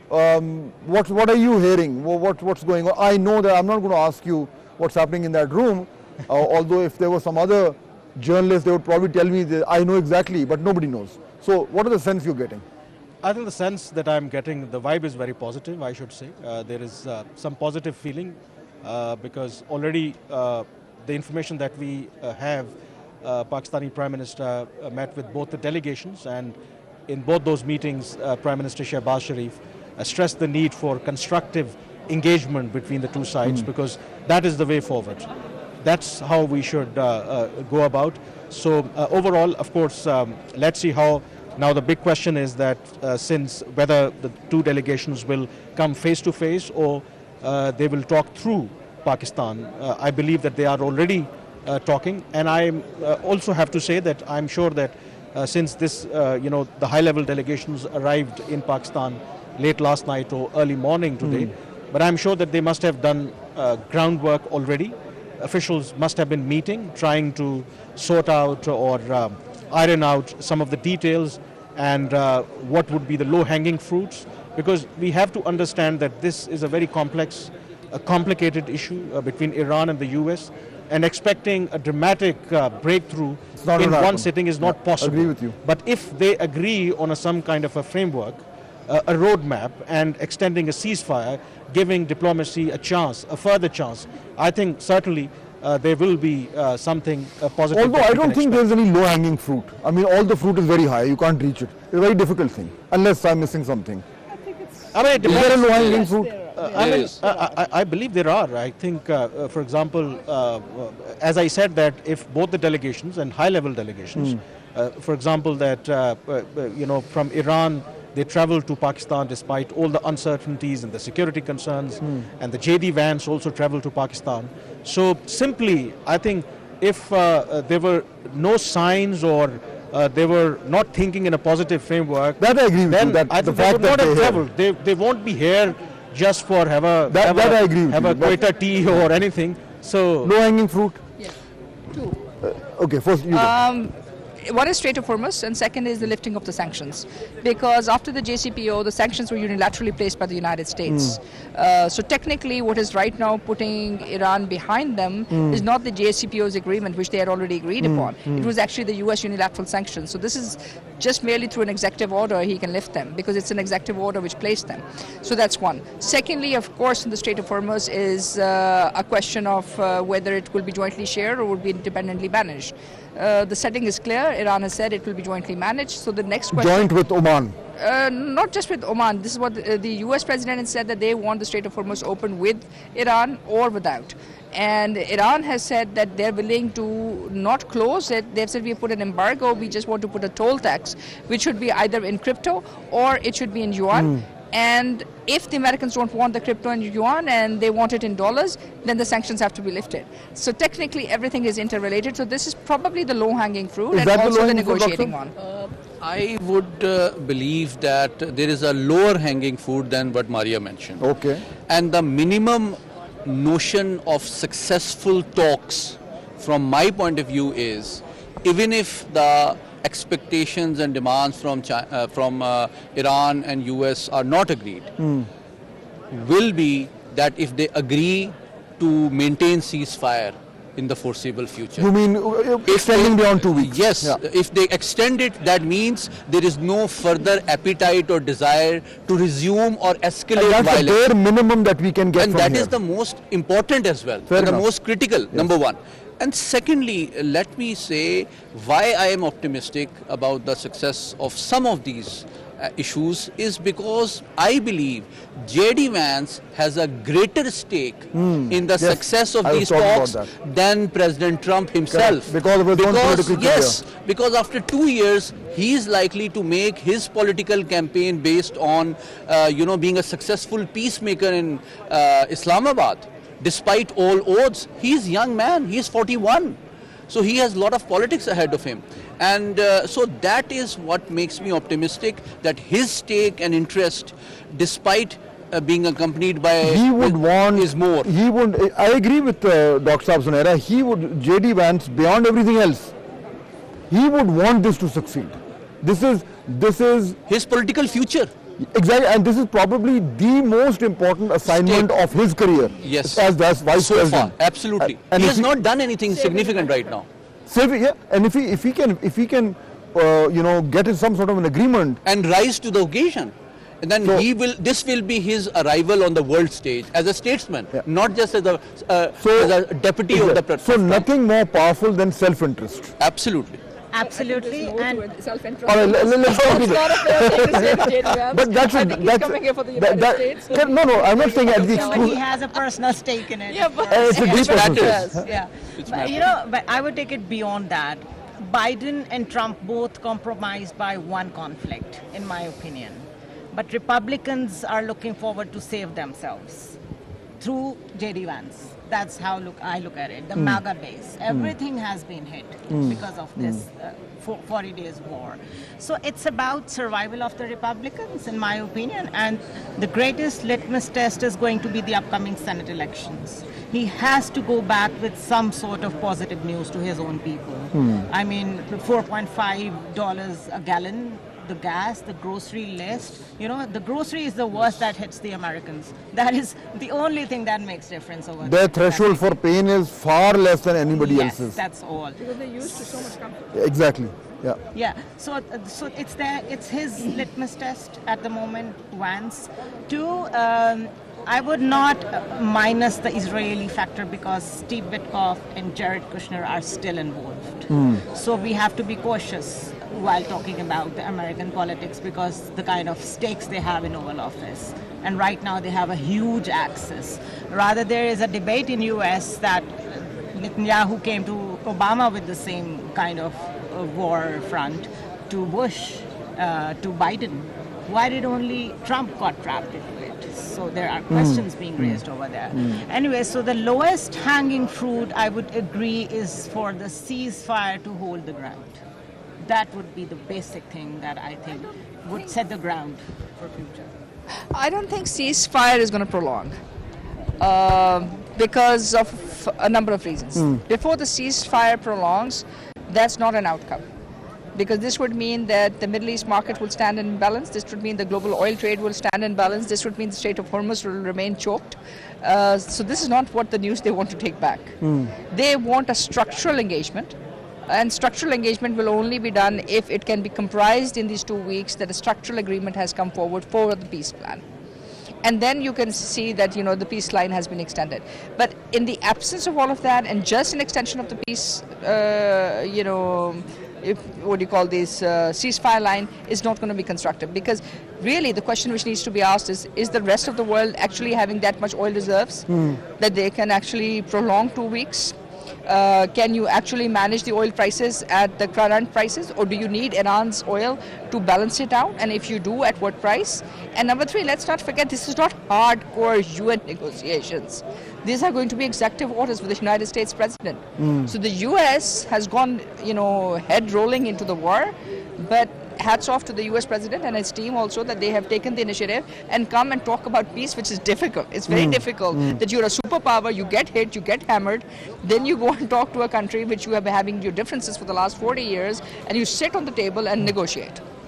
What are you hearing? What's going on? I know that I'm not going to ask you what's happening in that room, although if there was some other journalist, they would probably tell me that I know exactly, but nobody knows. So what are the sense you're getting? I think the sense that I'm getting, the vibe is very positive, I should say. There is some positive feeling because already the information that we have, Pakistani Prime Minister met with both the delegations, and in both those meetings, Prime Minister Shehbaz Sharif stressed the need for constructive engagement between the two sides because that is the way forward. That's how we should go about. So overall, of course, let's see how. Now the big question is that since whether the two delegations will come face to face or they will talk through Pakistan. I believe that they are already talking, and I also have to say that I'm sure that since this, the high-level delegations arrived in Pakistan late last night or early morning today, but I'm sure that they must have done groundwork already. Officials must have been meeting, trying to sort out or iron out some of the details and what would be the low-hanging fruits, because we have to understand that this is a very complex, complicated issue between Iran and the US, and expecting a dramatic breakthrough in one sitting is not possible. I agree with you. But if they agree on some kind of a framework, a roadmap, and extending a ceasefire, giving diplomacy a chance, a further chance, I think certainly there will be something positive. Although I don't think there's any low-hanging fruit. I mean, all the fruit is very high. You can't reach it. It's a very difficult thing, unless I'm missing something. I think it's. I mean, is there a low-hanging fruit? I believe there are. I think, for example, as I said, that if both the delegations and high-level delegations, for example, that from Iran, they traveled to Pakistan despite all the uncertainties and the security concerns, and the JD Vance also traveled to Pakistan. So simply, I think if there were no signs or they were not thinking in a positive framework, that I agree with then you. That I think they would not have traveled. They won't be here just for have a Quetta tea or anything. So low-hanging fruit. Yes. Two. Okay, first you go. One is Strait of Hormuz, and second is the lifting of the sanctions. Because after the JCPO, the sanctions were unilaterally placed by the United States. So technically, what is right now putting Iran behind them is not the JCPO's agreement, which they had already agreed upon. It was actually the US unilateral sanctions. So this is just merely through an executive order he can lift them, because it's an executive order which placed them. So that's one. Secondly, of course, in the Strait of Hormuz is a question of whether it will be jointly shared or will be independently managed. The setting is clear. Iran has said it will be jointly managed. So the next question... Joint with Oman? Not just with Oman. This is what the US president has said, that they want the Strait of Hormuz open with Iran or without. And Iran has said that they're willing to not close it. They've said we put an embargo. We just want to put a toll tax, which should be either in crypto or it should be in yuan. And if the Americans don't want the crypto in yuan and they want it in dollars, then the sanctions have to be lifted. So technically everything is interrelated. So this is probably the low-hanging fruit and also the negotiating one. I would believe that there is a lower hanging fruit than what Maria mentioned. Okay. And the minimum notion of successful talks from my point of view is, even if the expectations and demands from Iran and US are not agreed, will be that if they agree to maintain ceasefire in the foreseeable future. You mean extending beyond 2 weeks? Yes. Yeah. If they extend it, that means there is no further appetite or desire to resume or escalate violence. That's the bare minimum that we can get and from that here. is the most important as well. Fair the enough. most critical, number one. And secondly, let me say why I am optimistic about the success of some of these issues is because I believe JD Vance has a greater stake in the success of these talks than President Trump himself. Because of his own political career. Yes, because after 2 years, he is likely to make his political campaign based on, being a successful peacemaker in Islamabad. Despite all odds, he's a young man, he's 41. So he has a lot of politics ahead of him. And so that is what makes me optimistic that his stake and interest, despite being accompanied by is more. He would, I agree with Dr. Saab Sunera, he would, JD Vance, beyond everything else, he would want this to succeed. This is his political future. Exactly, and this is probably the most important assignment of his career. Yes. As vice So president. far, absolutely. And He if has not done anything significant right now. Yeah, and if he can, get in some sort of an agreement. And rise to the occasion. And then So- this will be his arrival on the world stage as a statesman, Yeah. not just as a, So- as a deputy of the So president. nothing more powerful than self-interest. Absolutely. Absolutely. And self-interest. All right, let's talk It's about not a fair thing to say to J.D. Vance. But that's I think he's coming here for the United States. No, I'm not saying at the but he exclusive. has a personal stake in it. Yeah, of but- course. It's a deep matters. process. Yeah. But I would take it beyond that. Biden and Trump both compromised by one conflict, in my opinion. But Republicans are looking forward to save themselves through J.D. Vance. That's how I look at it. The MAGA base. Everything has been hit because of this 40 days war. So it's about survival of the Republicans, in my opinion. And the greatest litmus test is going to be the upcoming Senate elections. He has to go back with some sort of positive news to his own people. I mean, $4.5 a gallon, the gas, the grocery list. The grocery is the worst that hits the Americans. That is the only thing that makes difference over Their threshold for pain is far less than anybody Yes, else's. that's all. Because they're used to so much comfort. Exactly. Yeah. Yeah, so it's there. It's his litmus test at the moment, Vance. Two, I would not minus the Israeli factor because Steve Witkoff and Jared Kushner are still involved. So we have to be cautious while talking about the American politics because the kind of stakes they have in Oval Office. And right now they have a huge access. Rather, there is a debate in US that Netanyahu came to Obama with the same kind of war front, to Bush, to Biden. Why did only Trump got trapped into it? So there are questions being raised over there. Anyway, so the lowest hanging fruit, I would agree, is for the ceasefire to hold the ground. That would be the basic thing that I think would set the ground for future. I don't think ceasefire is going to prolong because of a number of reasons. Before the ceasefire prolongs, that's not an outcome. Because this would mean that the Middle East market will stand in balance. This would mean the global oil trade will stand in balance. This would mean the Strait of Hormuz will remain choked. So this is not what the news they want to take back. They want a structural engagement. And structural engagement will only be done if it can be comprised in these 2 weeks that a structural agreement has come forward for the peace plan. And then you can see that, the peace line has been extended. But in the absence of all of that and just an extension of the peace, ceasefire line is not going to be constructive, because really the question which needs to be asked is the rest of the world actually having that much oil reserves that they can actually prolong 2 weeks? Can you actually manage the oil prices at the current prices, or do you need Iran's oil to balance it out? And if you do, at what price? And number three, let's not forget, this is not hardcore UN negotiations. These are going to be executive orders with the United States president. So the US has gone, head rolling into the war, but hats off to the US president and his team also that they have taken the initiative and come and talk about peace, which is difficult. It's very difficult that you're a superpower, you get hit, you get hammered, then you go and talk to a country which you have been having your differences for the last 40 years, and you sit on the table and negotiate.